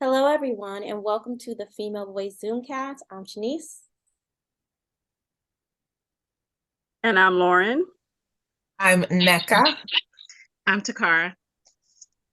Hello, everyone, and welcome to the Female Voice Zoomcast. I'm Shanice. And I'm Lauren. I'm NECA. I'm Takara.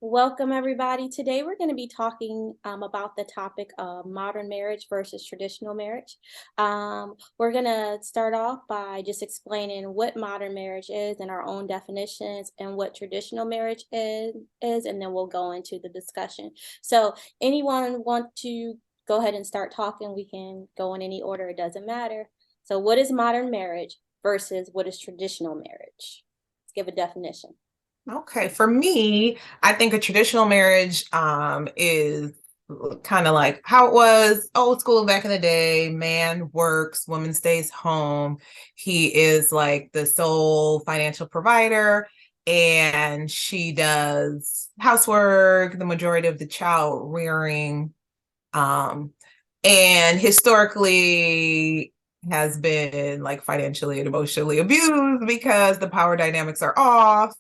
Welcome, everybody. Today, we're going to be talking about the topic of modern marriage versus traditional marriage. We're going to start off by just explaining what modern marriage is and our own definitions and what traditional marriage is, and then we'll go into the discussion. So anyone want to go ahead and start talking? We can go in any order. It doesn't matter. So what is modern marriage versus what is traditional marriage? Let's give a definition. Okay, for me, I think a traditional marriage is kind of like how it was old school back in the day. Man works, woman stays home. He is like the sole financial provider, and she does housework, the majority of the child rearing, and historically has been like financially and emotionally abused because the power dynamics are off.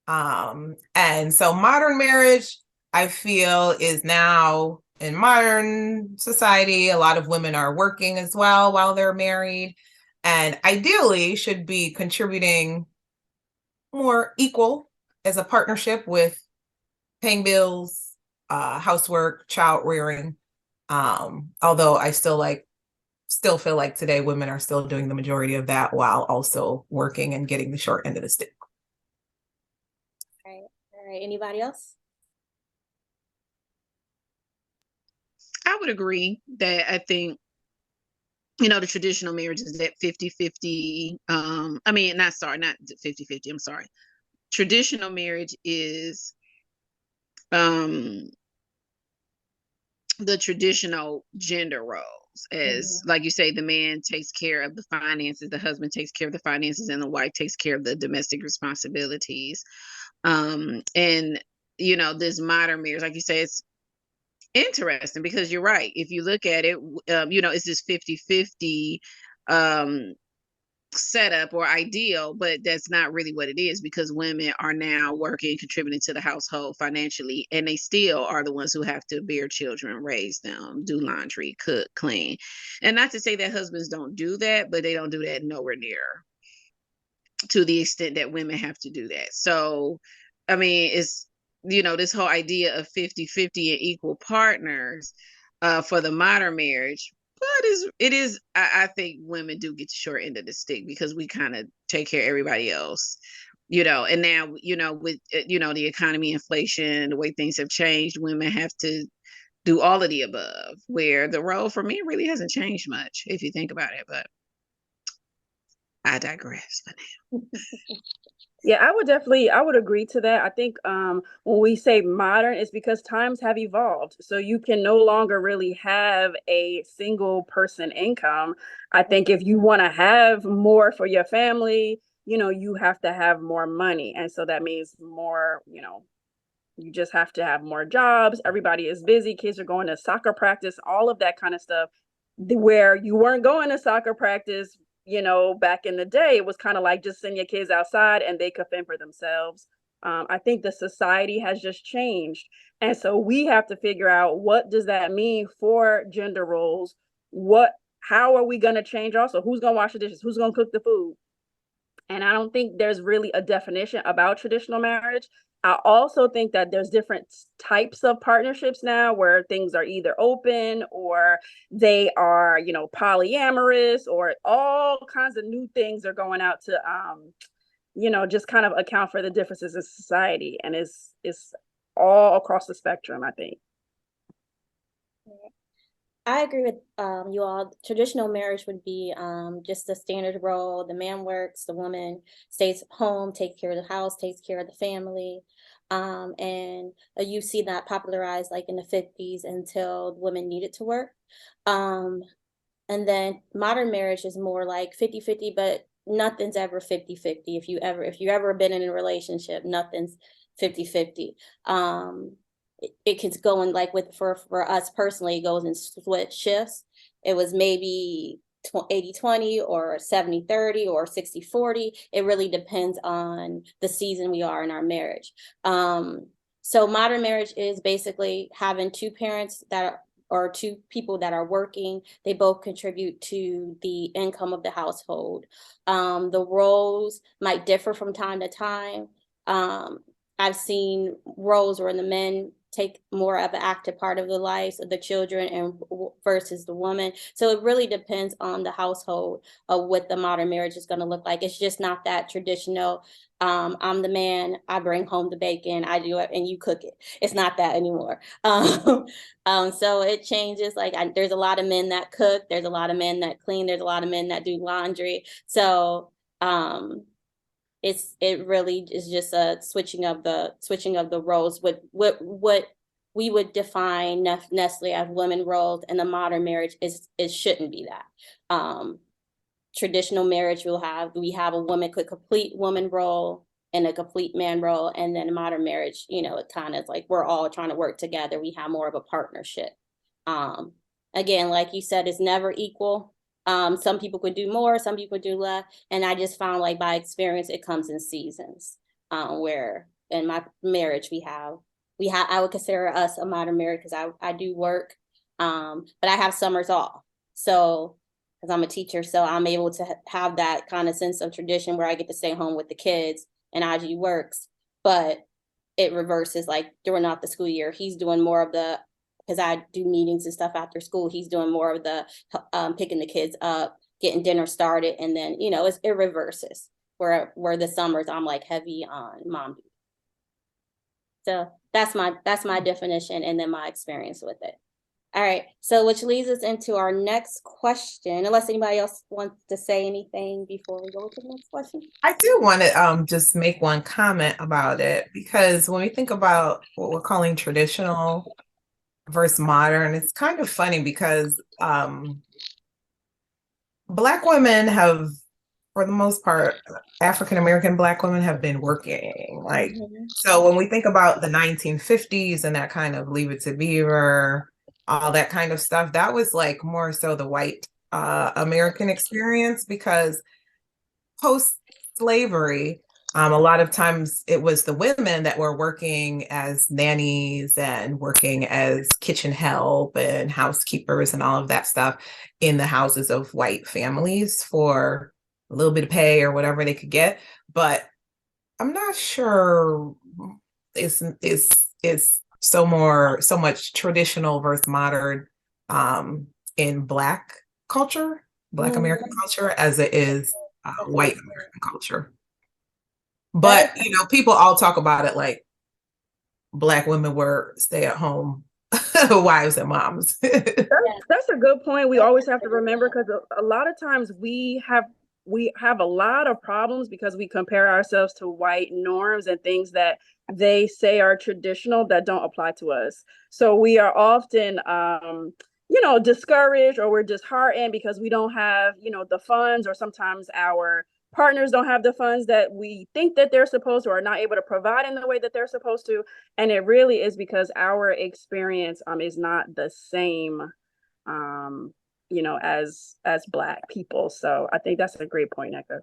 And so modern marriage, I feel, is now in modern society. A lot of women are working as well while they're married, and ideally should be contributing more equal as a partnership with paying bills, housework, child rearing. Although I still feel like today women are still doing the majority of that while also working and getting the short end of the stick. All right. Anybody else? I would agree that I think, the traditional marriage is that 50-50. Not 50-50. I'm sorry. Traditional marriage is the traditional gender roles. As like you say, the man takes care of the finances, the husband takes care of the finances, and the wife takes care of the domestic responsibilities. And this modern marriage, like you say, it's interesting because you're right. If you look at it, it's this 50-50 setup or ideal, but that's not really what it is, because women are now working, contributing to the household financially, and they still are the ones who have to bear children, raise them, do laundry, cook, clean. And not to say that husbands don't do that, but they don't do that nowhere near to the extent that women have to do that. So, I mean, it's, this whole idea of 50-50 and equal partners for the modern marriage. But I think women do get the short end of the stick because we kind of take care of everybody else, and now, with, the economy, inflation, the way things have changed, women have to do all of the above, where the role for me really hasn't changed much, if you think about it. But I digress for now. Yeah, I would agree to that. I think when we say modern, it's because times have evolved. So you can no longer really have a single person income. I think if you want to have more for your family, you have to have more money. And so that means more, you just have to have more jobs. Everybody is busy. Kids are going to soccer practice, all of that kind of stuff. Where you weren't going to soccer practice, back in the day, it was kind of like just send your kids outside and they could fend for themselves. I think the society has just changed. And so we have to figure out, what does that mean for gender roles? How are we going to change also? Who's going to wash the dishes? Who's going to cook the food? And I don't think there's really a definition about traditional marriage. I also think that there's different types of partnerships now where things are either open or they are, polyamorous, or all kinds of new things are going out to, just kind of account for the differences in society. And it's all across the spectrum, I think. I agree with you all. Traditional marriage would be just the standard role. The man works, the woman stays home, takes care of the house, takes care of the family. And you see that popularized like in the 50s until women needed to work. And then modern marriage is more like 50-50, but nothing's ever 50-50. If you ever been in a relationship, nothing's 50-50. It could go in like for us personally, it goes in split shifts. It was maybe 80-20 or 70-30 or 60-40. It really depends on the season we are in our marriage. So modern marriage is basically having two parents that are, or two people that are working. They both contribute to the income of the household. The roles might differ from time to time. I've seen roles where the men take more of an active part of the lives of the children and versus the woman. So it really depends on the household of what the modern marriage is going to look like. It's just not that traditional. I'm the man, I bring home the bacon, I do it, and you cook it. It's not that anymore. So it changes. Like there's a lot of men that cook, there's a lot of men that clean, there's a lot of men that do laundry. So it really is just a switching of the roles. What we would define necessarily as women roles in the modern marriage is it shouldn't be that. Traditional marriage we have a woman could complete woman role and a complete man role, and then modern marriage, it kind of like we're all trying to work together. We have more of a partnership. Again, like you said, it's never equal. Some people could do more, some people do less. And I just found like by experience, it comes in seasons. Where in my marriage I would consider us a modern marriage because I do work, but I have summers off. So because I'm a teacher, so I'm able to have that kind of sense of tradition where I get to stay home with the kids and IG works, but it reverses like during the school year. He's doing more of the, because I do meetings and stuff after school, he's doing more of the picking the kids up, getting dinner started, and then it reverses where the summers I'm like heavy on mom duty. So that's my definition and then my experience with it. All right, so which leads us into our next question, unless anybody else wants to say anything before we go to the next question. I do want to just make one comment about it, because when we think about what we're calling traditional versus modern, it's kind of funny because Black women have, for the most part, African American Black women have been working. Like, so when we think about the 1950s and that kind of Leave It to Beaver, all that kind of stuff, that was like more so the white American experience, because post-slavery, a lot of times it was the women that were working as nannies and working as kitchen help and housekeepers and all of that stuff in the houses of white families for a little bit of pay or whatever they could get. But I'm not sure it's so much traditional versus modern in Black culture, Black American culture, as it is white American culture. But people all talk about it like Black women were stay-at-home wives and moms. That's a good point. We always have to remember, because a lot of times we have a lot of problems because we compare ourselves to white norms and things that they say are traditional that don't apply to us. So we are often discouraged, or we're disheartened because we don't have the funds, or sometimes our partners don't have the funds that we think that they're supposed to, or are not able to provide in the way that they're supposed to. And it really is because our experience is not the same as Black people. So I think that's a great point, Eka.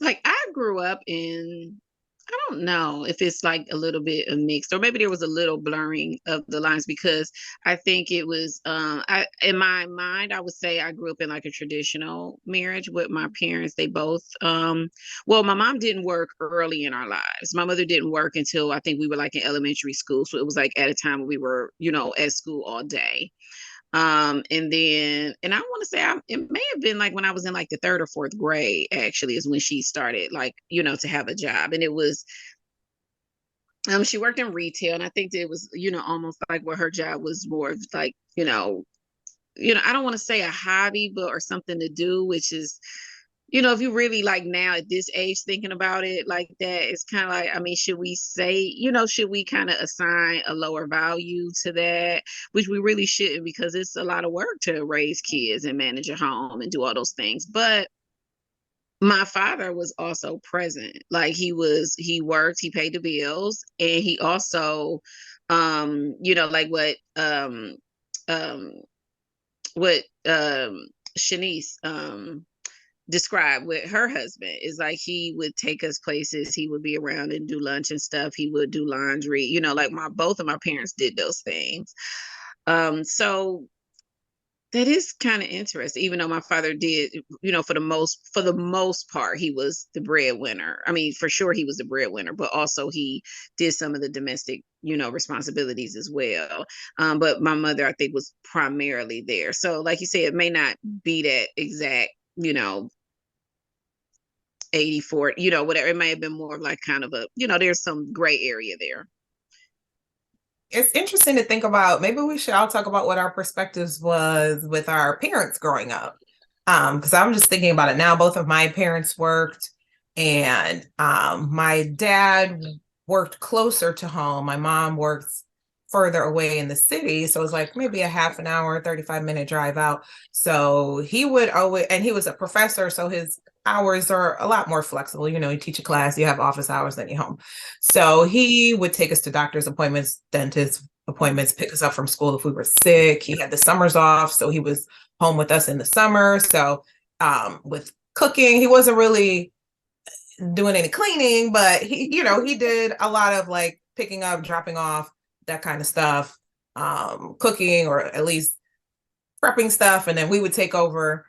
Like, I grew up in, I don't know if it's like a little bit of mixed, or maybe there was a little blurring of the lines, because I think it was in my mind, I would say I grew up in like a traditional marriage with my parents. They both well, my mom didn't work early in our lives. My mother didn't work until I think we were like in elementary school. So it was like at a time when we were, at school all day. And I want to say it may have been like when I was in like the third or fourth grade, actually, is when she started like, to have a job. And it was, she worked in retail, and I think it was, almost like where her job was more of like, I don't want to say a hobby, but or something to do, which is, if you really like now at this age thinking about it like that, it's kind of like, I mean, should we say, should we kind of assign a lower value to that? Which we really shouldn't, because it's a lot of work to raise kids and manage a home and do all those things. But my father was also present. Like he worked, he paid the bills, and he also, like what Shanice, described with her husband. Is like he would take us places, he would be around and do lunch and stuff, he would do laundry, you know, like both of my parents did those things. So that is kind of interesting, even though my father did, you know, for the most part, he was the breadwinner. I mean, for sure he was the breadwinner, but also he did some of the domestic, you know, responsibilities as well. But my mother, I think, was primarily there. So like you said, it may not be that exact, you know, 84, you know, whatever. It may have been more of like kind of a, you know, there's some gray area there. It's interesting to think about. Maybe we should all talk about what our perspectives was with our parents growing up. Because I'm just thinking about it now. Both of my parents worked, and my dad worked closer to home. My mom worked further away in the city. So it was like maybe a half an hour, 35-minute drive out. So he would always, and he was a professor, so his hours are a lot more flexible. You know, you teach a class, you have office hours, then you're home. So he would take us to doctor's appointments, dentist appointments, pick us up from school if we were sick. He had the summers off, so he was home with us in the summer. So with cooking, he wasn't really doing any cleaning, but he, you know, he did a lot of like picking up, dropping off, that kind of stuff, cooking, or at least prepping stuff, and then we would take over.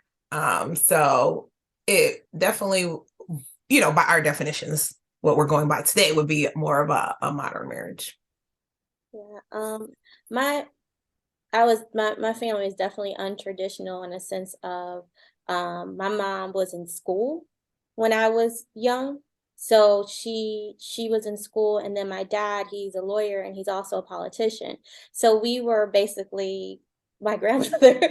So it definitely, you know, by our definitions, what we're going by today would be more of a modern marriage. Yeah. My family is definitely untraditional in a sense of my mom was in school when I was young. So she was in school, and then my dad, he's a lawyer and he's also a politician. So we were basically, my grandmother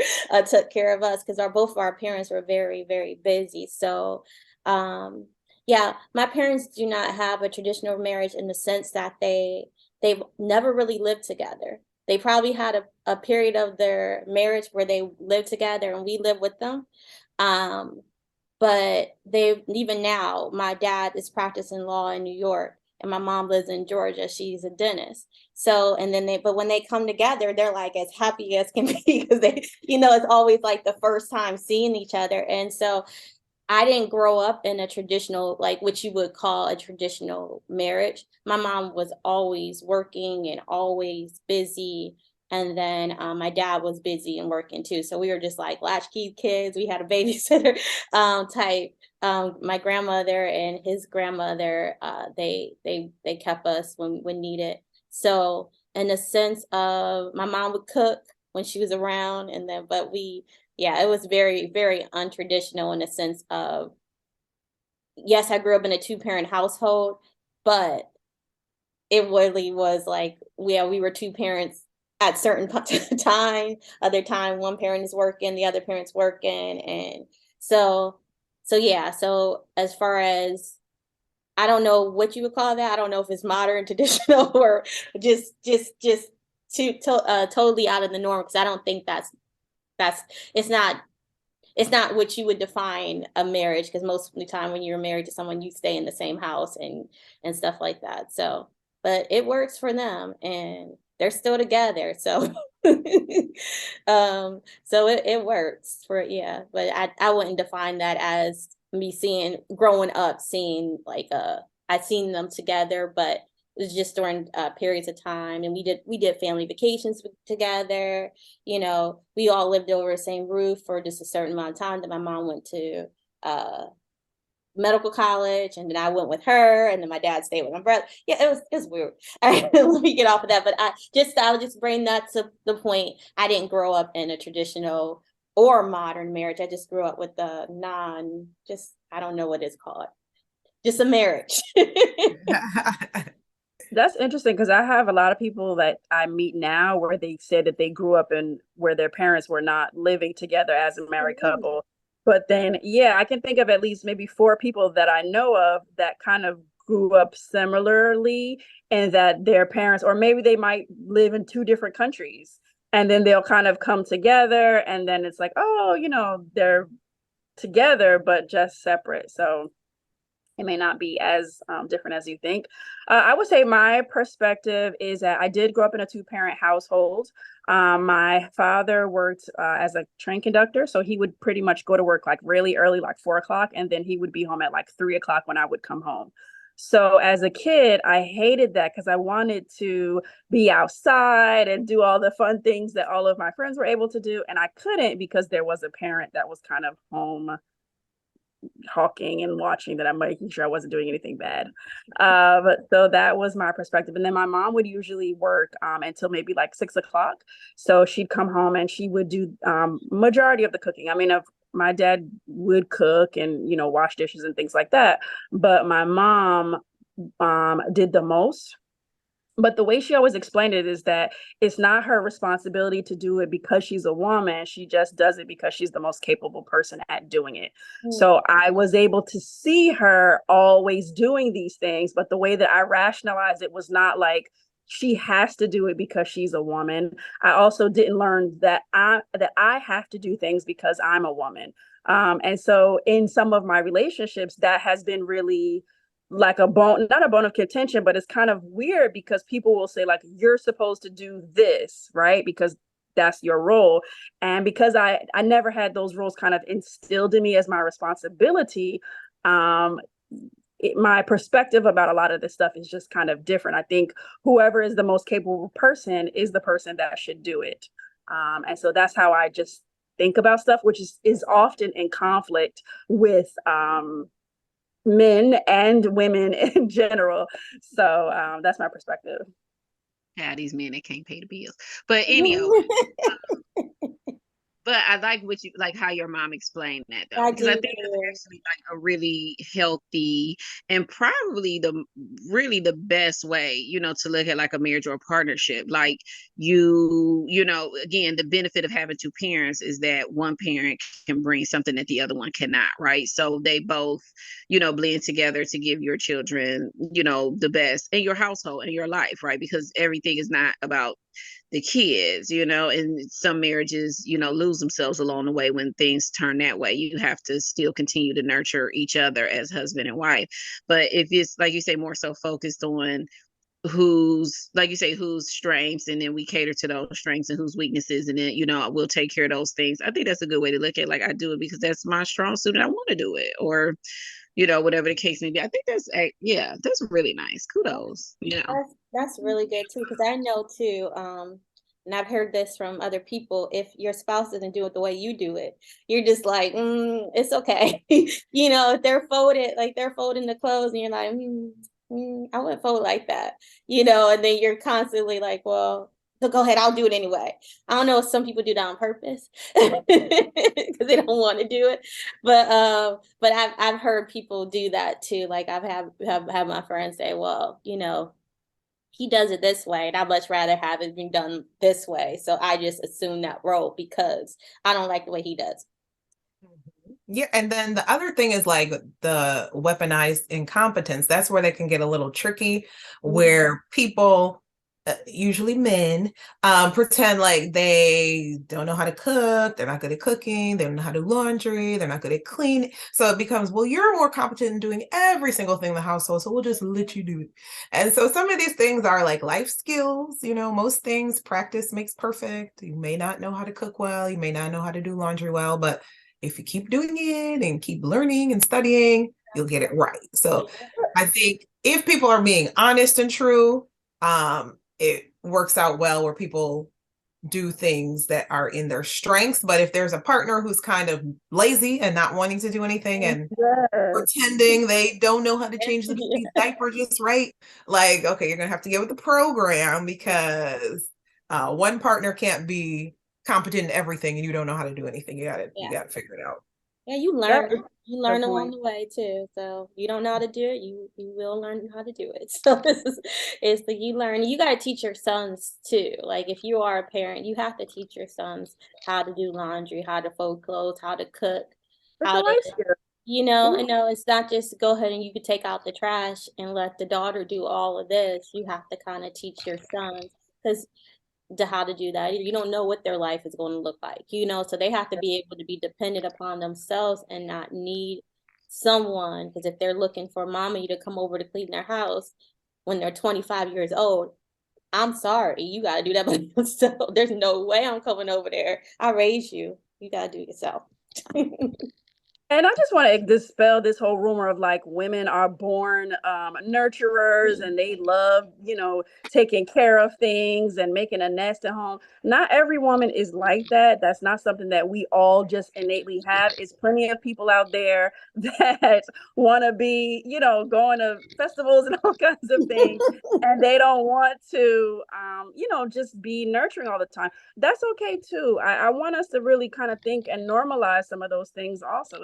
took care of us because both of our parents were very, very busy. So yeah, my parents do not have a traditional marriage in the sense that they've never really lived together. They probably had a period of their marriage where they lived together and we lived with them. But even now, my dad is practicing law in New York and my mom lives in Georgia. She's a dentist. So, and then but when they come together, they're like as happy as can be because they, you know, it's always like the first time seeing each other. And so I didn't grow up in a traditional, like what you would call a traditional marriage. My mom was always working and always busy. And then my dad was busy and working too. So we were just like latchkey kids. We had a babysitter type. My grandmother and his grandmother, they kept us when needed. So in the sense of my mom would cook when she was around, and then yeah, it was very, very untraditional in the sense of, yes, I grew up in a 2-parent household, but it really was like, yeah, we were 2 parents at certain time. Other time, one parent is working, the other parent's working, and so yeah. So as far as, I don't know what you would call that. I don't know if it's modern, traditional, or just totally out of the norm. Because I don't think that's it's not what you would define a marriage, because most of the time when you're married to someone, you stay in the same house and stuff like that. So, but it works for them and they're still together. So so it works for, yeah, but I wouldn't define that as me growing up seeing like I've seen them together, but it was just during periods of time, and we did family vacations together. You know, we all lived over the same roof for just a certain amount of time. That my mom went to medical college, and then I went with her, and then my dad stayed with my brother. Yeah, it was weird. Let me get off of that, but I would just bring that to the point. I didn't grow up in a traditional or modern marriage. I just grew up with the I don't know what it's called, just a marriage. That's interesting because I have a lot of people that I meet now where they said that they grew up in where their parents were not living together as a married couple. But then, yeah, I can think of at least maybe 4 people that I know of that kind of grew up similarly, and that their parents, or maybe they might live in 2 different countries, and then they'll kind of come together, and then it's like, oh, you know, they're together, but just separate. So it may not be as different as you think. I would say my perspective is that I did grow up in a two-parent household. My father worked as a train conductor, so he would pretty much go to work like really early, like 4 o'clock, and then he would be home at like 3 o'clock when I would come home. So as a kid, I hated that because I wanted to be outside and do all the fun things that all of my friends were able to do, and I couldn't because there was a parent that was kind of home hawking and watching that I'm making sure I wasn't doing anything bad. So that was my perspective. And then my mom would usually work until maybe like 6 o'clock. So she'd come home and she would do majority of the cooking. I mean, my dad would cook and, you know, wash dishes and things like that. But my mom did the most. But the way she always explained it is that it's not her responsibility to do it because she's a woman. She just does it because she's the most capable person at doing it. So I was able to see her always doing these things, but the way that I rationalized it was not like she has to do it because she's a woman. I also didn't learn that I have to do things because I'm a woman. And so in some of my relationships, that has been really like not a bone of contention, but it's kind of weird because people will say like, you're supposed to do this, right? Because that's your role. And because I never had those roles kind of instilled in me as my responsibility, my perspective about a lot of this stuff is just kind of different. I think whoever is the most capable person is the person that should do it. And so that's how I just think about stuff, which is often in conflict with men and women in general. So that's my perspective. Yeah, these men that can't pay the bills. But anyhow, but I like what you like how your mom explained that though, I because I do think too. that's actually like a really healthy and probably the best way, you know, to look at like a marriage or a partnership. Like you know, again, the benefit of having two parents is that one parent can bring something that the other one cannot, right? So they both, you know, blend together to give your children, you know, the best in your household and your life, right? Because everything is not about the kids, you know, and some marriages, you know, lose themselves along the way when things turn that way. You have to still continue to nurture each other as husband and wife. But if it's like you say, more so focused on who's like you say whose strengths, and then we cater to those strengths, and whose weaknesses, and then, you know, we'll take care of those things. I think that's a good way to look at it. Like, I do it because that's my strong suit and I want to do it, or, you know, whatever the case may be. I think that's yeah, that's really nice. Kudos, you know. That's really good too, because I know too, and I've heard this from other people, if your spouse doesn't do it the way you do it, you're just like, it's okay. You know, if they're folding the clothes and you're like, I wouldn't fold like that, you know, and then you're constantly like, well, so go ahead, I'll do it anyway. I don't know if some people do that on purpose because they don't want to do it, but I've heard people do that too. Like I've have my friends say, well, you know, he does it this way, and I'd much rather have it being done this way. So I just assume that role because I don't like the way he does. Yeah, and then the other thing is like the weaponized incompetence. That's where they can get a little tricky, where people, usually men, pretend like they don't know how to cook, they're not good at cooking, they don't know how to do laundry, they're not good at cleaning. So it becomes, well, you're more competent in doing every single thing in the household, so we'll just let you do it. And so some of these things are like life skills. You know, most things, practice makes perfect. You may not know how to cook well, you may not know how to do laundry well, but if you keep doing it and keep learning and studying, you'll get it right. So I think if people are being honest and true, it works out well where people do things that are in their strengths. But if there's a partner who's kind of lazy and not wanting to do anything and pretending they don't know how to change the baby's diaper just right, like, okay, you're gonna have to get with the program, because one partner can't be competent in everything and you don't know how to do anything. You gotta figure it out. Yeah, you learn along the way too. So you don't know how to do it, you will learn how to do it. So it's the you learn. You gotta teach your sons too. Like if you are a parent, you have to teach your sons how to do laundry, how to fold clothes, how to cook, how to, you know, it's not just go ahead and you can take out the trash and let the daughter do all of this. You have to kind of teach your sons because to how to do that. You don't know what their life is going to look like, you know, so they have to be able to be dependent upon themselves and not need someone, because if they're looking for mommy to come over to clean their house when they're 25 years old, I'm sorry, you got to do that by yourself. There's no way I'm coming over there. I raised you. You got to do it yourself. And I just want to dispel this whole rumor of like women are born nurturers and they love, taking care of things and making a nest at home. Not every woman is like that. That's not something that we all just innately have. It's plenty of people out there that want to be, going to festivals and all kinds of things. And they don't want to, just be nurturing all the time. That's okay too. I want us to really kind of think and normalize some of those things also.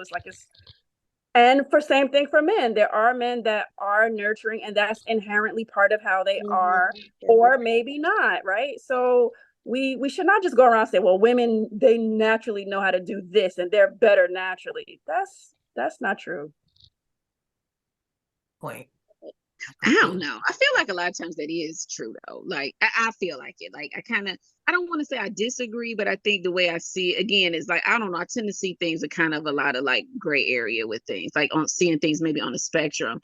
And for same thing for men. There are men that are nurturing, and that's inherently part of how they are, or maybe not, right? So we should not just go around and say, well, women, they naturally know how to do this and they're better naturally. That's not true. Point. I don't know. I feel like a lot of times that is true though. Like I feel like it. Like I don't want to say I disagree, but I think the way I see it again is like, I don't know. I tend to see things are kind of a lot of like gray area with things, like on seeing things maybe on a spectrum.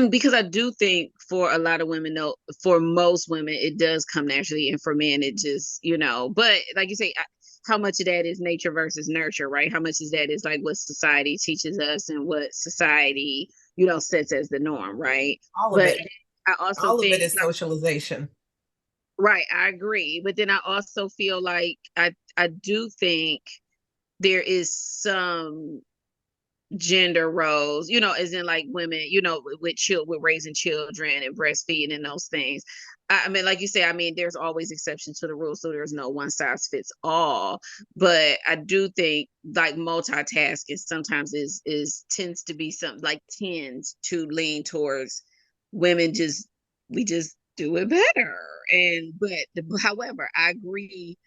Because I do think for a lot of women, though, for most women, it does come naturally. And for men, it just, but like you say, how much of that is nature versus nurture, right? How much is that is like what society teaches us and what society, sets as the norm, right? All of it. I also all think of it is socialization. right, I agree. But then I also feel like I do think there is some gender roles, as in like women, with raising children and breastfeeding and those things. I mean, like you say, I mean, there's always exceptions to the rule, so there's no one size fits all. But I do think like multitasking sometimes tends to be something like tends to lean towards women we just do it better. However, I agree.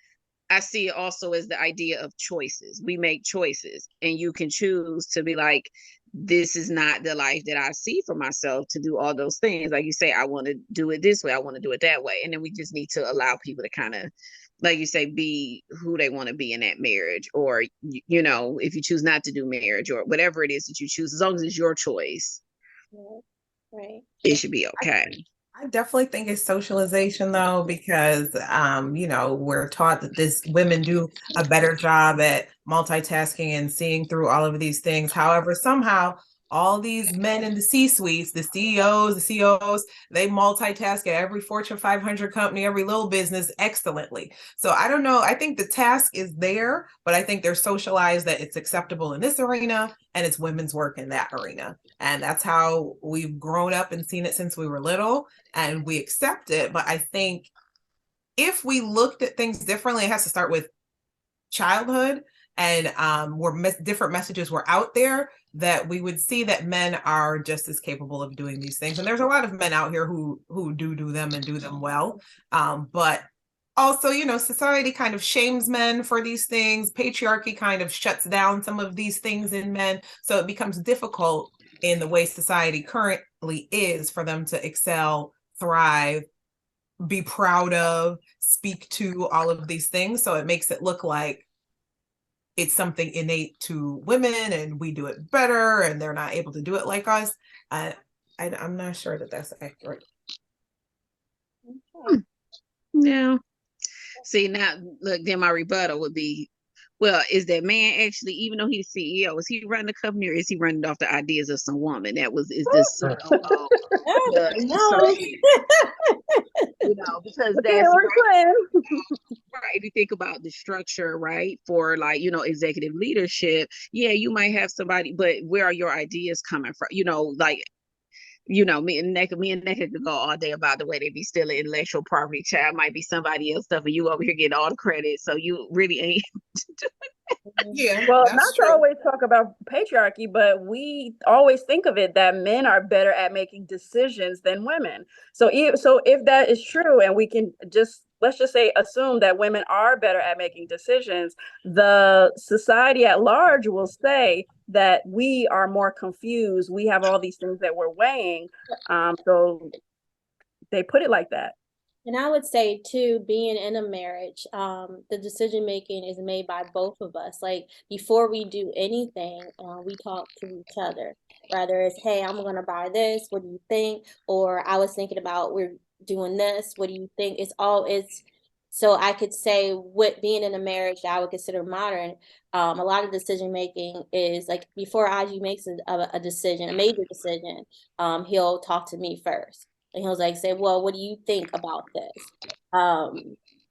I see it also as the idea of choices. We make choices, and you can choose to be like, this is not the life that I see for myself to do all those things. Like you say, I want to do it this way, I want to do it that way. And then we just need to allow people to kind of, like you say, be who they want to be in that marriage. Or, if you choose not to do marriage or whatever it is that you choose, as long as it's your choice, right, it should be okay. I definitely think it's socialization though, because we're taught that women do a better job at multitasking and seeing through all of these things. However, somehow all these men in the C-suites, the CEOs, the COOs, they multitask at every Fortune 500 company, every little business excellently. So I don't know. I think the task is there, but I think they're socialized that it's acceptable in this arena and it's women's work in that arena. And that's how we've grown up and seen it since we were little, and we accept it. But I think if we looked at things differently, it has to start with childhood, and different messages were out there, that we would see that men are just as capable of doing these things. And there's a lot of men out here who do them and do them well. But also, society kind of shames men for these things. Patriarchy kind of shuts down some of these things in men. So it becomes difficult in the way society currently is for them to excel, thrive, be proud of, speak to all of these things. So it makes it look like it's something innate to women and we do it better and they're not able to do it like us. I'm not sure that that's accurate. Yeah. See, now look, then my rebuttal would be, well, is that man actually, even though he's CEO, is he running the company or is he running off the ideas of some woman? Is this because that's right. If you think about the structure, right, for like, executive leadership, yeah, you might have somebody, but where are your ideas coming from? Me and Neck could go all day about the way they be stealing intellectual property. Child might be somebody else stuff, and you over here getting all the credit. So you really ain't. Yeah. Well, not to always talk about patriarchy, but we always think of it that men are better at making decisions than women. So if that is true, and we can let's just say assume that women are better at making decisions, the society at large will say that we are more confused. We have all these things that we're weighing. So they put it like that. And I would say too, being in a marriage, the decision making is made by both of us. Like before we do anything, we talk to each other. Whether it's, hey, I'm gonna buy this, what do you think? Or I was thinking about we're doing this, what do you think? It's so I could say what being in a marriage that I would consider modern, a lot of decision making is like before Aji makes a decision, a major decision, he'll talk to me first. And he was like, say, well, what do you think about this?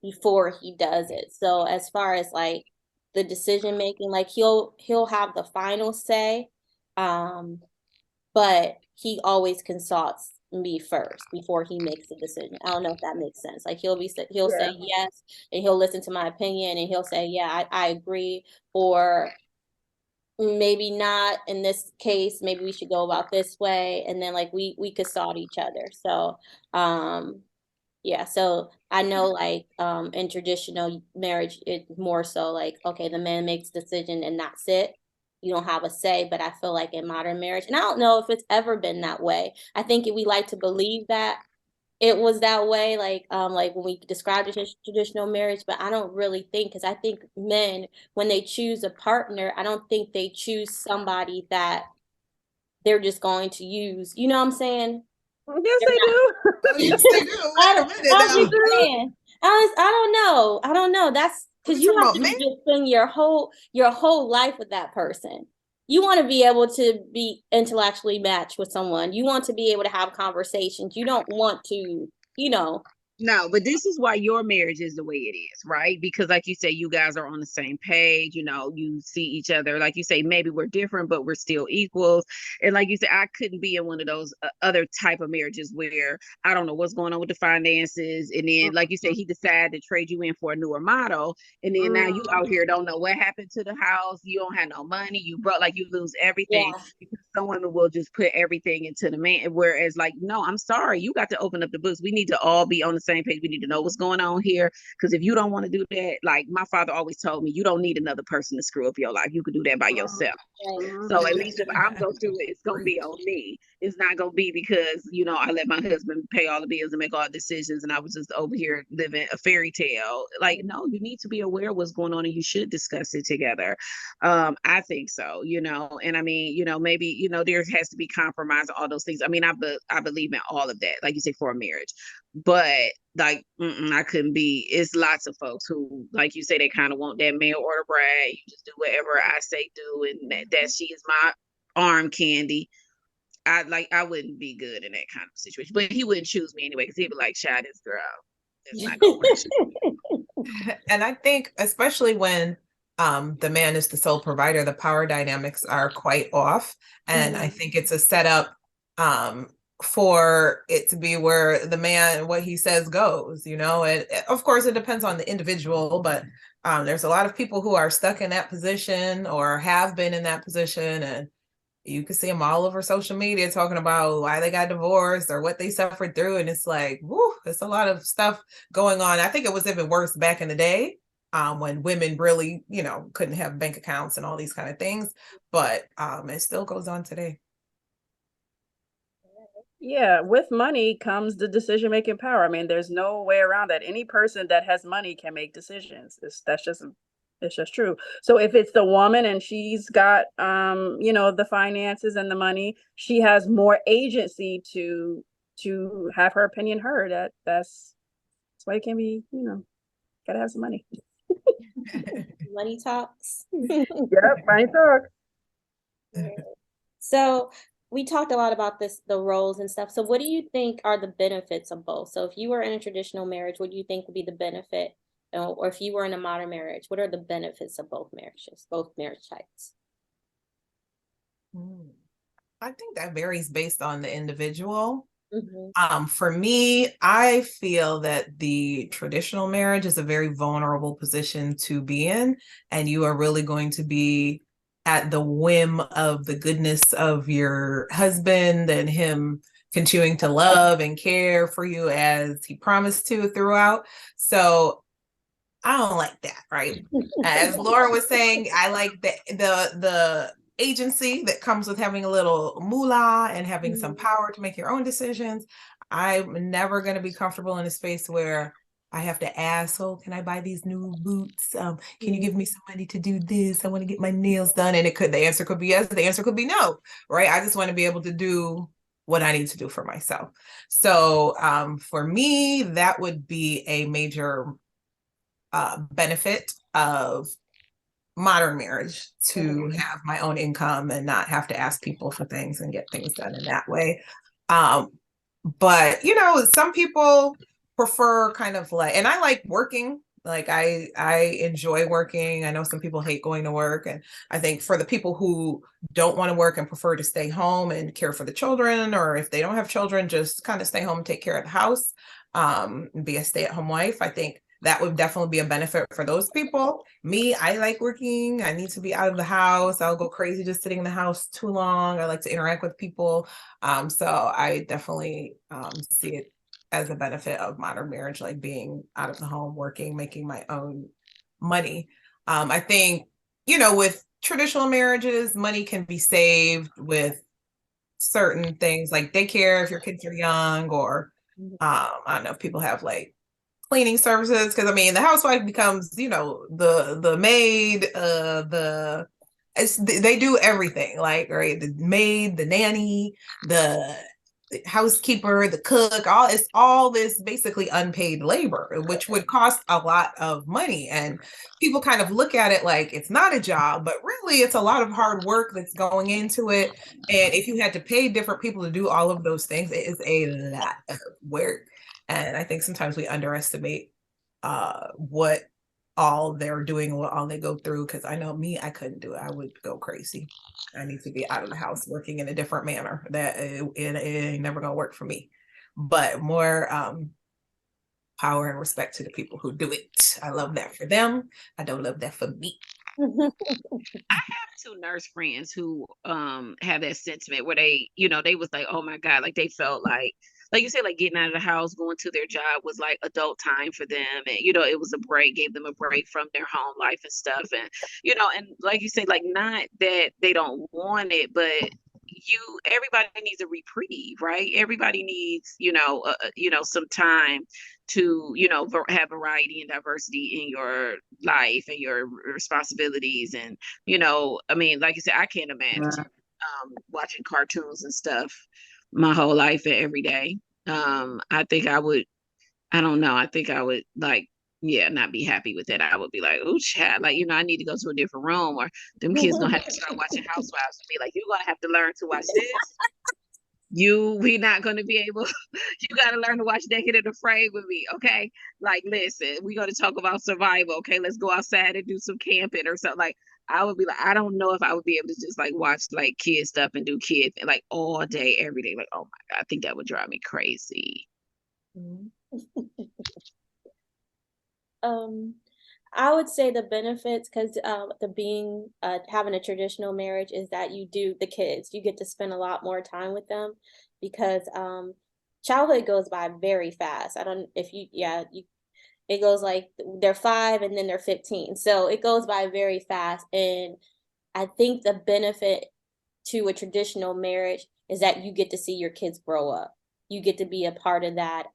Before he does it. So as far as like the decision making, like he'll have the final say. But he always consults me first before he makes a decision. I don't know if that makes sense. Like he'll Yeah. say yes, and he'll listen to my opinion, and he'll say, yeah, I agree, or maybe not in this case, maybe we should go about this way, and then like we consult each other. So yeah, so I know like in traditional marriage it's more so like, okay, the man makes decision and that's it, you don't have a say. But I feel like in modern marriage, and I don't know if it's ever been that way, I think we like to believe that it was that way, like when we describe the traditional marriage, but I don't really think, because I think men, when they choose a partner, I don't think they choose somebody that they're just going to use, you know what I'm saying? Yes, They're they not, do. Oh, yes, they do. Wait a minute I'm now. just saying. I don't know. That's We because you talking have about to men? just spend your whole life with that person. You want to be able to be intellectually matched with someone. You want to be able to have conversations. You don't want to, you know, No, but this is why your marriage is the way it is, right? Because, like you say, you guys are on the same page. You see each other. Like you say, maybe we're different, but we're still equals. And like you said, I couldn't be in one of those other type of marriages where I don't know what's going on with the finances. And then, like you say, he decided to trade you in for a newer model. And then now you out here don't know what happened to the house. You don't have no money. You brought like you lose everything yeah, because some women will just put everything into the man. Whereas, like, no, I'm sorry, you got to open up the books. We need to all be on the same page. We need to know what's going on here. Because if you don't want to do that, like my father always told me, you don't need another person to screw up your life. You could do that by yourself. right. So at least if I'm going through it, it's gonna be on me. It's not gonna be because I let my husband pay all the bills and make all the decisions, and I was just over here living a fairy tale. Like, no, you need to be aware of what's going on, and you should discuss it together. I think so. And I mean, maybe there has to be compromise and all those things. I mean, I believe in all of that, like you say, for a marriage, but like I couldn't be. It's lots of folks who, like you say, they kind of want that mail order brag. You just do whatever I say do, and that she is my arm candy. I wouldn't be good in that kind of situation, but he wouldn't choose me anyway because he'd be like, "Shy, this girl, it's not gonna work." And I think especially when the man is the sole provider, the power dynamics are quite off. And I think it's a setup for it to be where the man, what he says goes, and of course it depends on the individual, but there's a lot of people who are stuck in that position or have been in that position, and you can see them all over social media talking about why they got divorced or what they suffered through. And it's like, whoo, there's a lot of stuff going on. I think it was even worse back in the day when women really, couldn't have bank accounts and all these kind of things. But it still goes on today. Yeah, with money comes the decision-making power. I mean, there's no way around that. Any person that has money can make decisions. It's just true. So if it's the woman and she's got the finances and the money, she has more agency to have her opinion heard. That's why it can be, gotta have some money. Money talks. Yep, money talk. So we talked a lot about the roles and stuff. So what do you think are the benefits of both? So if you were in a traditional marriage, what do you think would be the benefit? Or if you were in a modern marriage, what are the benefits of both marriages, both marriage types? I think that varies based on the individual. Mm-hmm. For me, I feel that the traditional marriage is a very vulnerable position to be in, and you are really going to be at the whim of the goodness of your husband and him continuing to love and care for you as he promised to throughout. So I don't like that, right? As Laura was saying, I like the agency that comes with having a little moolah and having some power to make your own decisions. I'm never going to be comfortable in a space where I have to ask, oh, can I buy these new boots? Can you give me some money to do this? I want to get my nails done. And the answer could be yes, the answer could be no, right? I just want to be able to do what I need to do for myself. So for me, that would be a major benefit of modern marriage, to have my own income and not have to ask people for things and get things done in that way. But some people prefer kind of like, and I like working. Like I enjoy working. I know some people hate going to work. And I think for the people who don't want to work and prefer to stay home and care for the children, or if they don't have children, just kind of stay home and take care of the house, be a stay-at-home wife, I think that would definitely be a benefit for those people. Me, I like working. I need to be out of the house. I'll go crazy just sitting in the house too long. I like to interact with people. So I definitely see it as a benefit of modern marriage, like being out of the home, working, making my own money. I think, with traditional marriages, money can be saved with certain things like daycare if your kids are young, or I don't know if people have like cleaning services, because I mean the housewife becomes the maid, they do everything, like, right, the maid, the nanny, the housekeeper, the cook, all this basically unpaid labor, which would cost a lot of money. And people kind of look at it like it's not a job, but really it's a lot of hard work that's going into it. And if you had to pay different people to do all of those things, it is a lot of work. And I think sometimes we underestimate what all they're doing, what all they go through. Because I know me, I couldn't do it. I would go crazy. I need to be out of the house working in a different manner. That it ain't never gonna work for me. But more power and respect to the people who do it. I love that for them. I don't love that for me. I have two nurse friends who have that sentiment where they was like, oh my God, like they felt like you said, like getting out of the house, going to their job was like adult time for them. And it was a break, gave them a break from their home life and stuff. And and like you said, like not that they don't want it, but everybody needs a reprieve, right? Everybody needs, some time to, have variety and diversity in your life and your responsibilities. And, I mean, like you said, I can't imagine watching cartoons and stuff my whole life and every day. I think I don't know. I think I would like, yeah, not be happy with that. I would be like, oh, chat, like, I need to go to a different room, or them kids gonna have to start watching Housewives and be like, you're gonna have to learn to watch this. We not gonna be able. You gotta learn to watch Naked and Afraid with me, okay? Like, listen, we gonna talk about survival, okay? Let's go outside and do some camping or something. Like, I would be like, I don't know if I would be able to just like watch like kid stuff and do kids like all day, every day. Like, oh my God, I think that would drive me crazy. I would say the benefits, because having a traditional marriage, is that you get to spend a lot more time with them, because childhood goes by very fast. I don't if you yeah you it goes like they're 5 and then they're 15, so it goes by very fast. And I think the benefit to a traditional marriage is that you get to see your kids grow up. You get to be a part of that.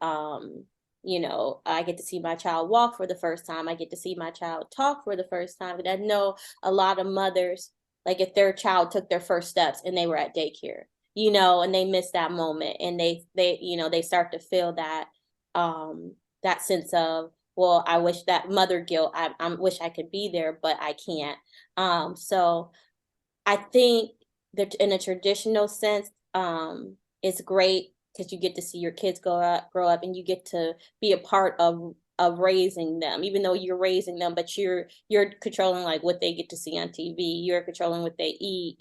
I get to see my child walk for the first time. I get to see my child talk for the first time. And I know a lot of mothers, like if their child took their first steps and they were at daycare, and they missed that moment, and they start to feel that that sense of, well, I wish, that mother guilt. I wish I could be there, but I can't. So I think that in a traditional sense, it's great, because you get to see your kids grow up, and you get to be a part of raising them, even though you're raising them, but you're controlling like what they get to see on TV. You're controlling what they eat.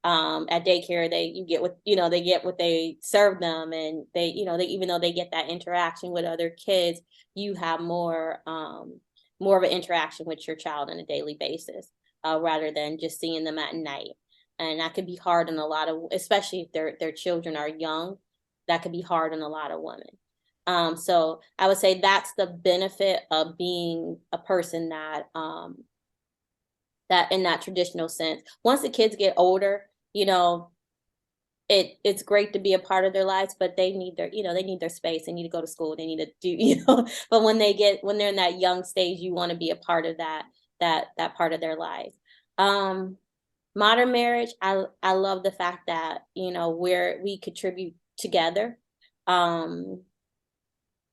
At daycare, they get what they serve them, and they even though they get that interaction with other kids, you have more of an interaction with your child on a daily basis, rather than just seeing them at night. And that could be hard on a lot of, especially if their children are young. That could be hard on a lot of women. So I would say that's the benefit of being a person that in that traditional sense. Once the kids get older, it's great to be a part of their lives, but they need their, they need their space. They need to go to school. They need to do, but when they're in that young stage, you want to be a part of that part of their life. Modern marriage, I love the fact that, we contribute together. And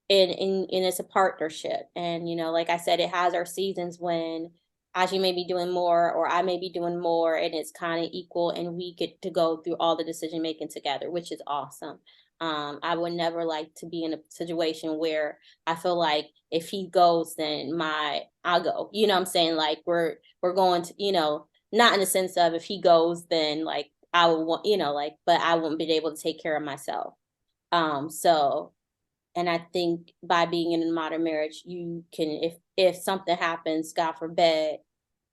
it's a partnership. And, like I said, it has our seasons when Aji may be doing more or I may be doing more, and it's kind of equal, and we get to go through all the decision making together, which is awesome. I would never like to be in a situation where I feel like if he goes, then I'll go. You know what I'm saying? Like we're going to, not in the sense of if he goes, then like I would want, but I won't be able to take care of myself. And I think by being in a modern marriage, you can, if something happens, God forbid,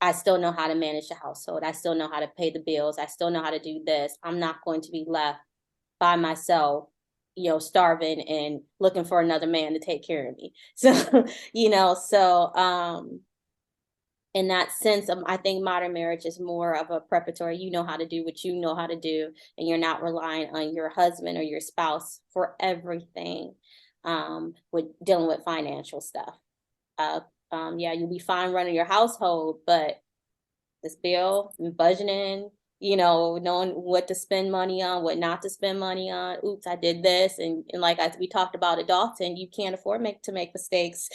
I still know how to manage the household. I still know how to pay the bills. I still know how to do this. I'm not going to be left by myself, starving and looking for another man to take care of me. So, in that sense, I think modern marriage is more of a preparatory. You know how to do what you know how to do, and you're not relying on your husband or your spouse for everything. With dealing with financial stuff. You'll be fine running your household, but this bill, budgeting, knowing what to spend money on, what not to spend money on. Oops, I did this. And like as we talked about adulting, you can't afford to make mistakes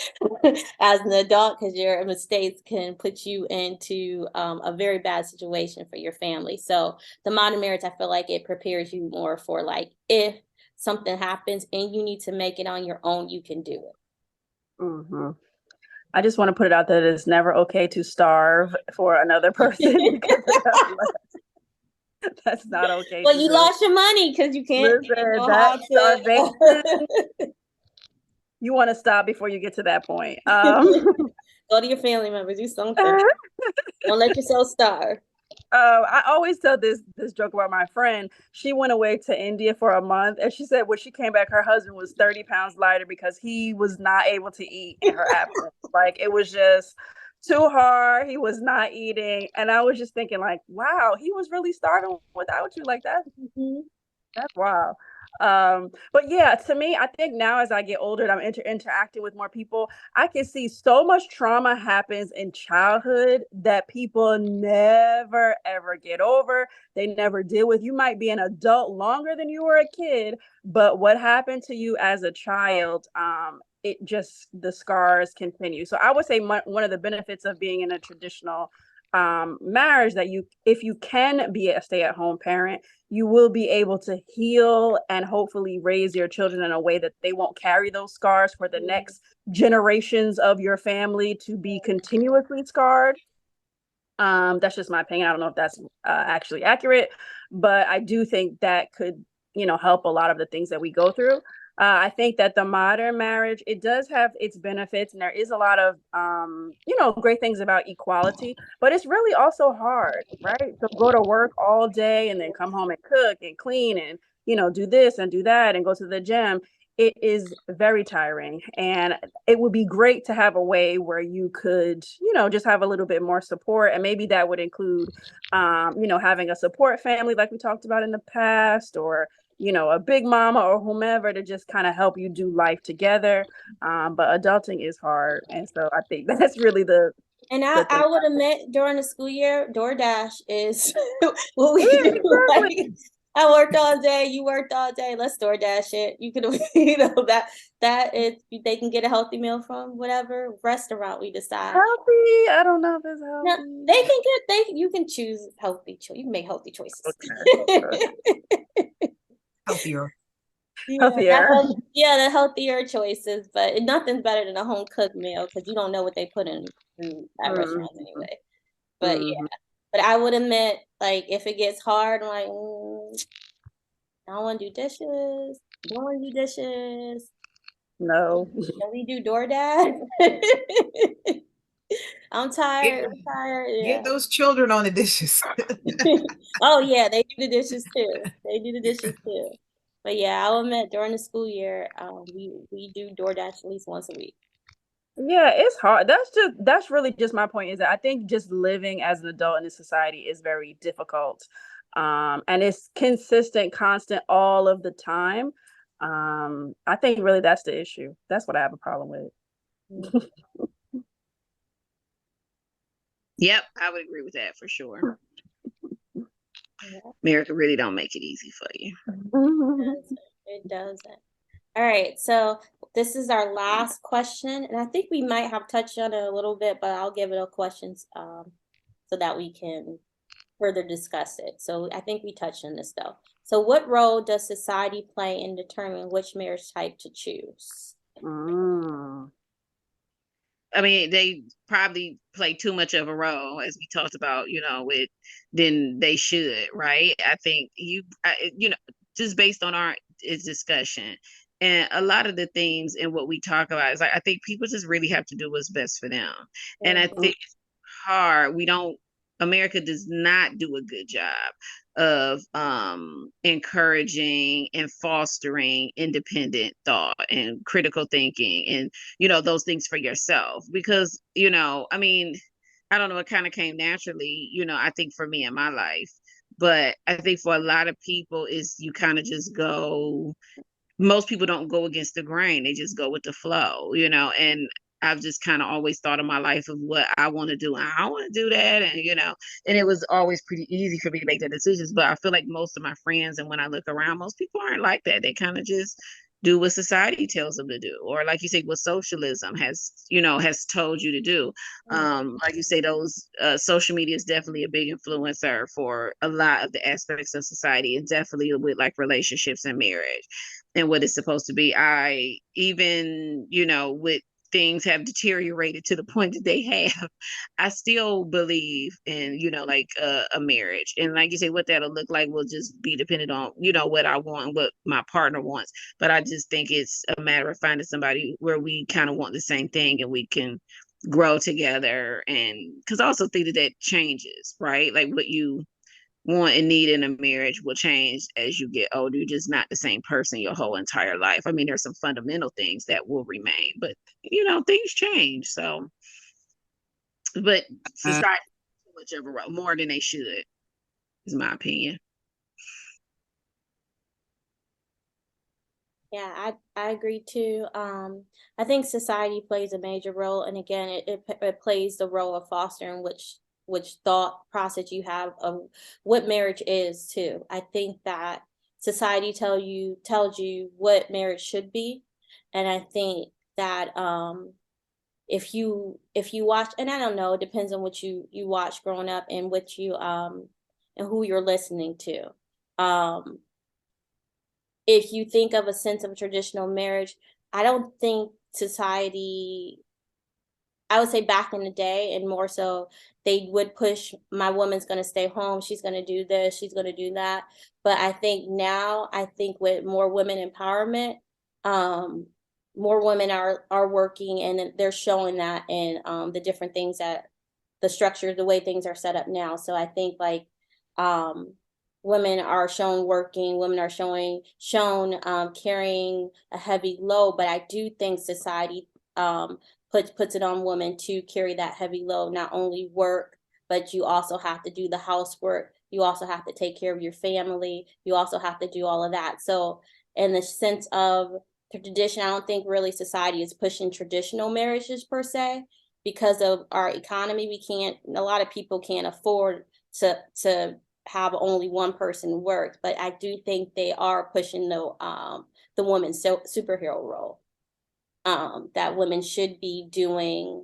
as an adult, because your mistakes can put you into a very bad situation for your family. So the modern marriage, I feel like it prepares you more for like, if something happens and you need to make it on your own, you can do it. Mm-hmm. I just want to put it out that it's never okay to starve for another person. That's not okay. Well, you lost your money because you can't. You want to stop before you get to that point. Go to your family members, do something. Don't let yourself starve. I always tell this joke about my friend. She went away to India for a month, and she said when she came back, her husband was 30 pounds lighter because he was not able to eat in her absence. Like it was just too hard. He was not eating, and I was just thinking, like, wow, he was really starving without you like that. Mm-hmm. That's wild. But yeah, to me, I think now as I get older and I'm interacting with more people, I can see so much trauma happens in childhood that people never ever get over. They never deal with. You might be an adult longer than you were a kid, but what happened to you as a child, the scars continue. So I would say one of the benefits of being in a traditional marriage, that if you can be a stay-at-home parent, you will be able to heal and hopefully raise your children in a way that they won't carry those scars for the next generations of your family to be continuously scarred. That's just my opinion. I don't know if that's actually accurate, but I do think that could, help a lot of the things that we go through. I think that the modern marriage, it does have its benefits, and there is a lot of, great things about equality, but it's really also hard, right? So go to work all day and then come home and cook and clean and, do this and do that and go to the gym. It is very tiring, and it would be great to have a way where you could, just have a little bit more support. And maybe that would include, having a support family like we talked about in the past, or, a big mama or whomever to just kind of help you do life together. But adulting is hard. And so I think that's really I would admit during the school year, DoorDash is what we do. Exactly. Like, I worked all day, you worked all day, let's DoorDash it. You can, that is, they can get a healthy meal from whatever restaurant we decide. Healthy? I don't know if it's healthy. No, they can you can choose healthy choice. You can make healthy choices. Okay. Healthier. The healthier choices, but nothing's better than a home cooked meal because you don't know what they put in at restaurants anyway. But but I would admit, like, if it gets hard, I'm like, I don't want to do dishes. Don't want to do dishes. No. Can we do DoorDash? I'm tired. Yeah. Get those children on the dishes. Oh yeah, they do the dishes too. But yeah, I'll admit during the school year, we do DoorDash at least once a week. Yeah, it's hard. That's really just my point, is that I think just living as an adult in this society is very difficult. and it's consistent, constant all of the time. I think really that's the issue. That's what I have a problem with. Yep, I would agree with that for sure. Yeah, America really don't make it easy for you. it doesn't. All right, so this is our last question, and I think we might have touched on it a little bit, but I'll give it a questions so that we can further discuss it. So I think we touched on this though. So what role does society play in determining which marriage type to choose? Mm. I mean, they probably play too much of a role, as we talked about, with than they should, right? I think just based on our discussion, and a lot of the things and what we talk about is like, I think people just really have to do what's best for them, and I Mhm. think it's hard. America does not do a good job of encouraging and fostering independent thought and critical thinking and those things for yourself, because I mean, I don't know, it kind of came naturally, I think for me in my life, but I think for a lot of people is you kind of just go, most people don't go against the grain, they just go with the flow, and I've just kind of always thought of my life of what I want to do, and I want to do that, and it was always pretty easy for me to make the decisions. But I feel like most of my friends, and when I look around, most people aren't like that. They kind of just do what society tells them to do, or like you say, what socialism has told you to do. Like you say, those social media is definitely a big influencer for a lot of the aspects of society, and definitely with like relationships and marriage and what it's supposed to be. I even, with things have deteriorated to the point that they have, I still believe in, like a marriage. And like you say, what that'll look like will just be dependent on, what I want, what my partner wants. But I just think it's a matter of finding somebody where we kind of want the same thing and we can grow together. And because I also think that changes, right? Like what you want and need in a marriage will change as you get older. You're just not the same person your whole entire life. I mean, there's some fundamental things that will remain, but things change. So, but society too much of a role, more than they should, is my opinion. Yeah, I agree too. I think society plays a major role, and again, it plays the role of fostering which thought process you have of what marriage is too. I think that society tells you what marriage should be, and I think that if you watch, and I don't know, it depends on what you watch growing up and what you and who you're listening to. Um, if you think of a sense of traditional marriage, I don't think society, I would say back in the day and more so, they would push my woman's going to stay home, she's going to do this, she's going to do that. But I think now, I think with more women empowerment, um, more women are working, and they're showing that in the different things that the structure, the way things are set up now. So I think like um, women are shown working, women are shown carrying a heavy load, but I do think society puts it on women to carry that heavy load, not only work, but you also have to do the housework, you also have to take care of your family, you also have to do all of that. So in the sense of the tradition, I don't think really society is pushing traditional marriages per se, because of our economy. We can't, a lot of people can't afford to have only one person work, but I do think they are pushing the woman superhero role, that women should be doing.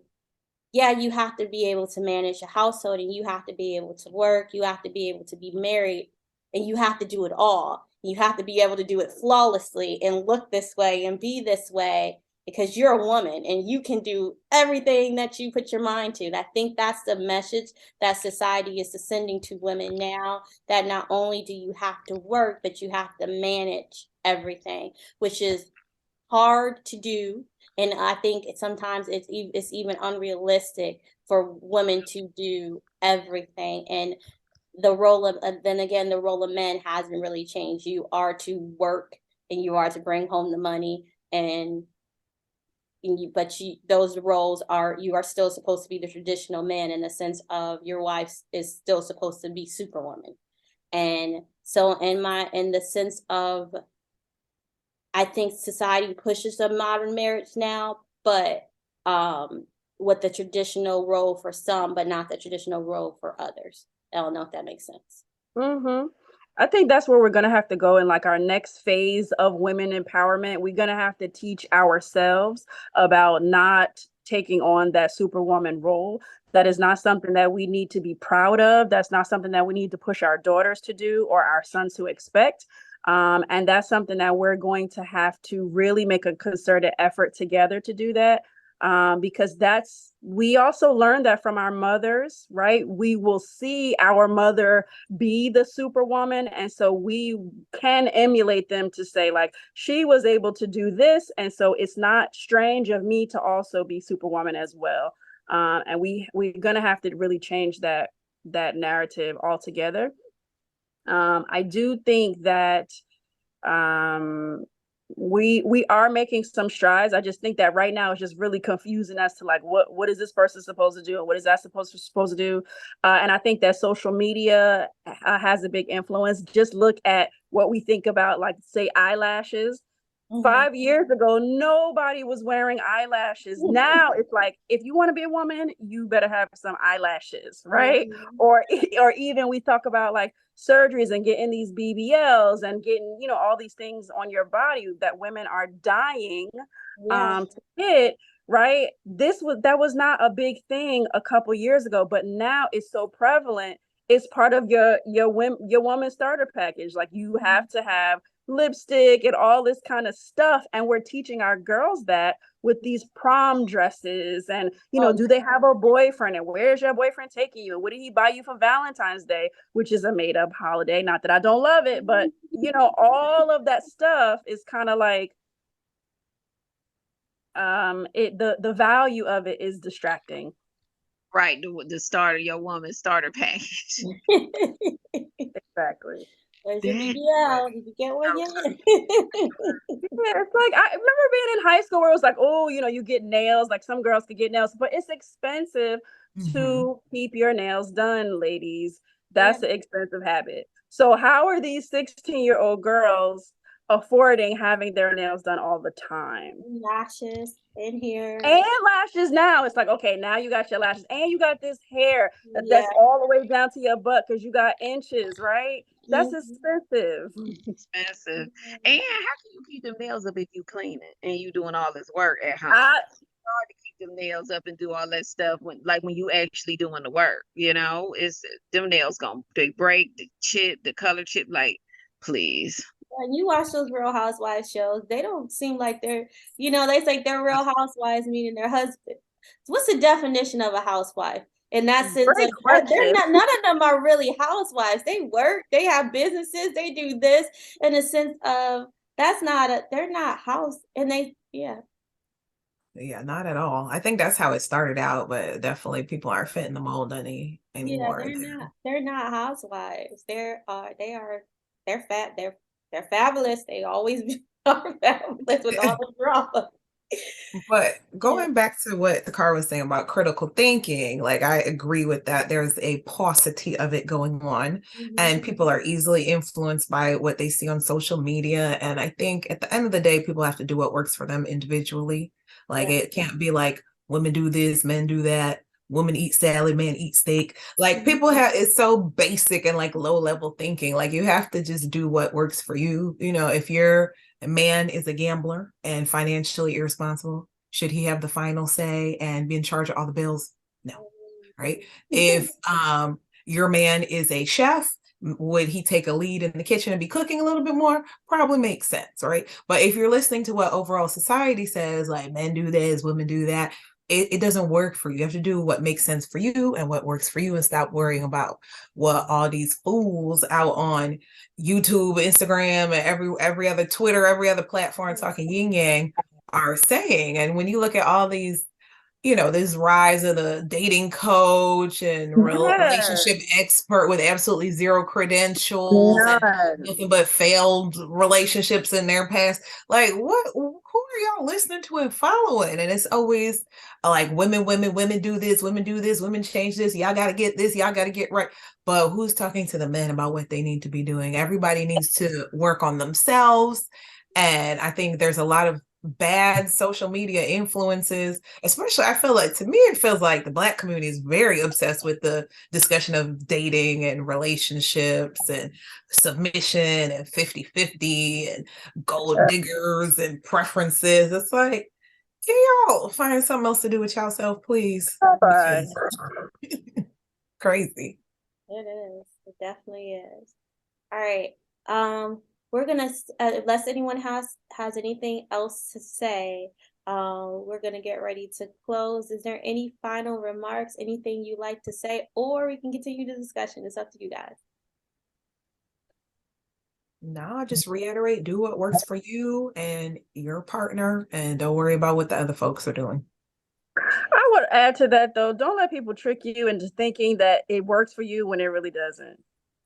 Yeah, you have to be able to manage a household, and you have to be able to work, you have to be able to be married, and you have to do it all. You have to be able to do it flawlessly and look this way and be this way, because you're a woman and you can do everything that you put your mind to. And I think that's the message that society is sending to women now, that not only do you have to work, but you have to manage everything, which is hard to do. And I think sometimes it's even unrealistic for women to do everything. And the role of then again, the role of men hasn't really changed. You are to work and you are to bring home the money, and those roles are, you are still supposed to be the traditional man, in the sense of your wife is still supposed to be superwoman. And so in the sense of, I think society pushes a modern marriage now, but with the traditional role for some, but not the traditional role for others. I don't know if that makes sense. Mm-hmm. I think that's where we're going to have to go in like our next phase of women empowerment. We're going to have to teach ourselves about not taking on that superwoman role. That is not something that we need to be proud of. That's not something that we need to push our daughters to do or our sons to expect. And that's something that we're going to have to really make a concerted effort together to do that. Because we also learned that from our mothers, right? We will see our mother be the superwoman. And so we can emulate them to say, like, she was able to do this. And so it's not strange of me to also be superwoman as well. And we're going to have to really change that narrative altogether. I do think that we are making some strides. I just think that right now it's just really confusing as to like what is this person supposed to do and what is that supposed to do. And I think that social media has a big influence. Just look at what we think about, like, say, eyelashes. 5 years ago, nobody was wearing eyelashes. Now it's like, if you want to be a woman, you better have some eyelashes, right? Or even we talk about like surgeries and getting these BBLs and getting, all these things on your body that women are dying to get, right? That was not a big thing a couple years ago, but now it's so prevalent. It's part of your woman starter package. Like, you have to have lipstick and all this kind of stuff, and we're teaching our girls that with these prom dresses and do they have a boyfriend, and where's your boyfriend taking you, and what did he buy you for Valentine's Day, which is a made-up holiday. Not that I don't love it, but all of that stuff is kind of like the value of it is distracting. Right, the starter, your woman starter package. Exactly. Where's your BBL? Did you get one yet? Yeah, it's like, I remember being in high school where it was like, oh, you get nails, like some girls could get nails, but it's expensive to keep your nails done, ladies. That's an expensive habit. So how are these 16-year-old girls affording having their nails done all the time? Lashes in here. And lashes now. It's like, okay, now you got your lashes and you got this hair that's all the way down to your butt because you got inches, right? That's expensive. Expensive. And how can you keep them nails up if you clean it and you doing all this work at home? It's hard to keep them nails up and do all that stuff when you actually doing the work. It's them nails they break, the chip, the color chip. Like, please. When you watch those Real Housewives shows, they don't seem like they're, they say they're Real Housewives, meaning their husband. What's the definition of a housewife? In that sense, they're not, none of them are really housewives. They work, they have businesses, they do this in a sense of they're not house, and Yeah, not at all. I think that's how it started out, but definitely people aren't fitting the mold anymore. Yeah, they're not housewives. They're fabulous. They always are fabulous with all the drama. But going back to what the car was saying about critical thinking, like, I agree with that. There's a paucity of it going on, and people are easily influenced by what they see on social media. And I think at the end of the day, people have to do what works for them individually. Like, it can't be like women do this, men do that. Women eat salad, men eat steak. Like, people it's so basic and like low level thinking. Like, you have to just do what works for you. If a man is a gambler and financially irresponsible, should he have the final say and be in charge of all the bills? No. Right. If your man is a chef, would he take a lead in the kitchen and be cooking a little bit more? Probably makes sense. Right. But if you're listening to what overall society says, like, men do this, women do that, it doesn't work for you. You have to do what makes sense for you and what works for you, and stop worrying about what all these fools out on YouTube, Instagram, and every other Twitter, every other platform talking yin yang are saying. And when you look at all these this rise of the dating coach and relationship Yes. expert with absolutely zero credentials and None. nothing but failed relationships in their past. Like, who are y'all listening to and following? And it's always like women do this, women change this. Y'all got to get this, y'all got to get right. But who's talking to the men about what they need to be doing? Everybody needs to work on themselves. And I think there's a lot of bad social media influences, especially I feel like, to me, it feels like the Black community is very obsessed with the discussion of dating and relationships and submission and 50-50 and gold diggers and preferences. It's like, can y'all find something else to do with yourself, please? Bye. Because crazy. It is. It definitely is. All right. We're gonna unless anyone has anything else to say, we're gonna get ready to close. Is there any final remarks? Anything you'd like to say, or we can continue the discussion? It's up to you guys. No, just reiterate, do what works for you and your partner, and don't worry about what the other folks are doing. I would add to that though, don't let people trick you into thinking that it works for you when it really doesn't.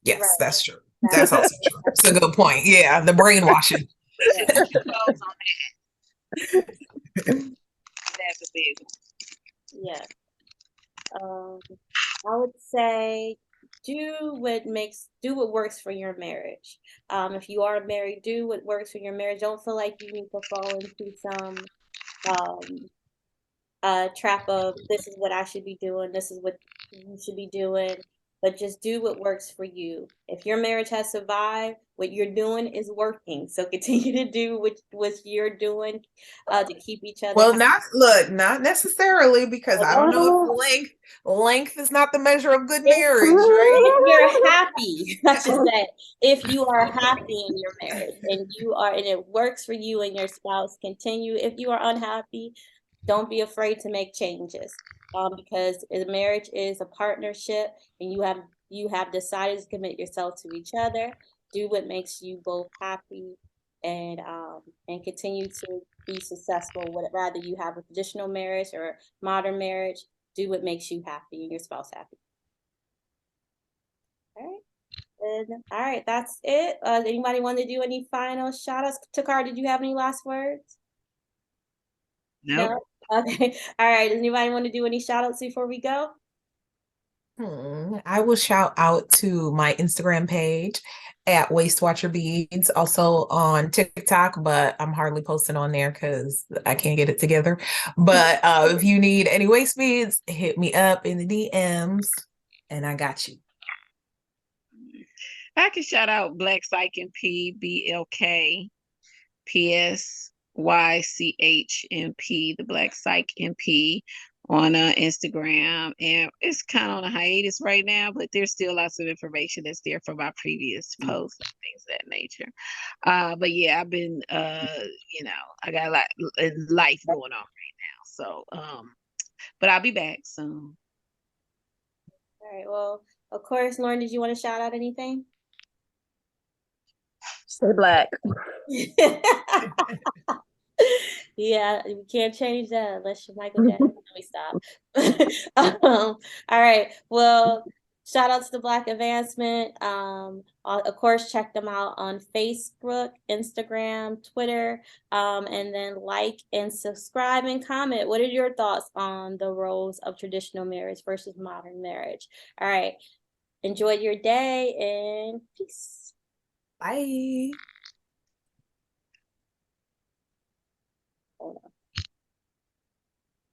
Yes, Right. that's true. That's also true. It's a good point. Yeah, the brainwashing. Yeah, put your clothes on that. That's a big one. Yeah. I would say do what works for your marriage. If you are married, do what works for your marriage. Don't feel like you need to fall into some trap of this is what I should be doing, this is what you should be doing, but just do what works for you. If your marriage has survived, what you're doing is working. So continue to do what you're doing to keep each other Well, happy. not necessarily, because I don't know if length is not the measure of good marriage, right? If you're happy, I should say, if you are happy in your marriage and it works for you and your spouse, continue. If you are unhappy, don't be afraid to make changes. Because a marriage is a partnership, and you have decided to commit yourself to each other. Do what makes you both happy, and continue to be successful. Whether you have a traditional marriage or modern marriage, do what makes you happy and your spouse happy. All right. And all right, that's it. Anybody want to do any final shout outs? Takar, did you have any last words? Nope. No? Okay. All right. Does anybody want to do any shout outs before we go? I will shout out to my Instagram page at Waist Watcher Beads, also on TikTok, but I'm hardly posting on there because I can't get it together. But if you need any waist beads, hit me up in the DMs and I got you. I can shout out Black Psych MP, BLKPSYCHMP, the Black Psych MP on Instagram. And it's kind of on a hiatus right now, but there's still lots of information that's there from my previous posts and things of that nature. But yeah, I've been, I got a lot of life going on right now. So, but I'll be back soon. All right. Well, of course, Lauren, did you want to shout out anything? Stay Black. Yeah, we can't change that unless you're Michael Jackson. Let me stop. All right. Well, shout out to the Black Advancement. Of course, check them out on Facebook, Instagram, Twitter, and then like and subscribe and comment. What are your thoughts on the roles of traditional marriage versus modern marriage? All right. Enjoy your day and peace. Bye. Hold on.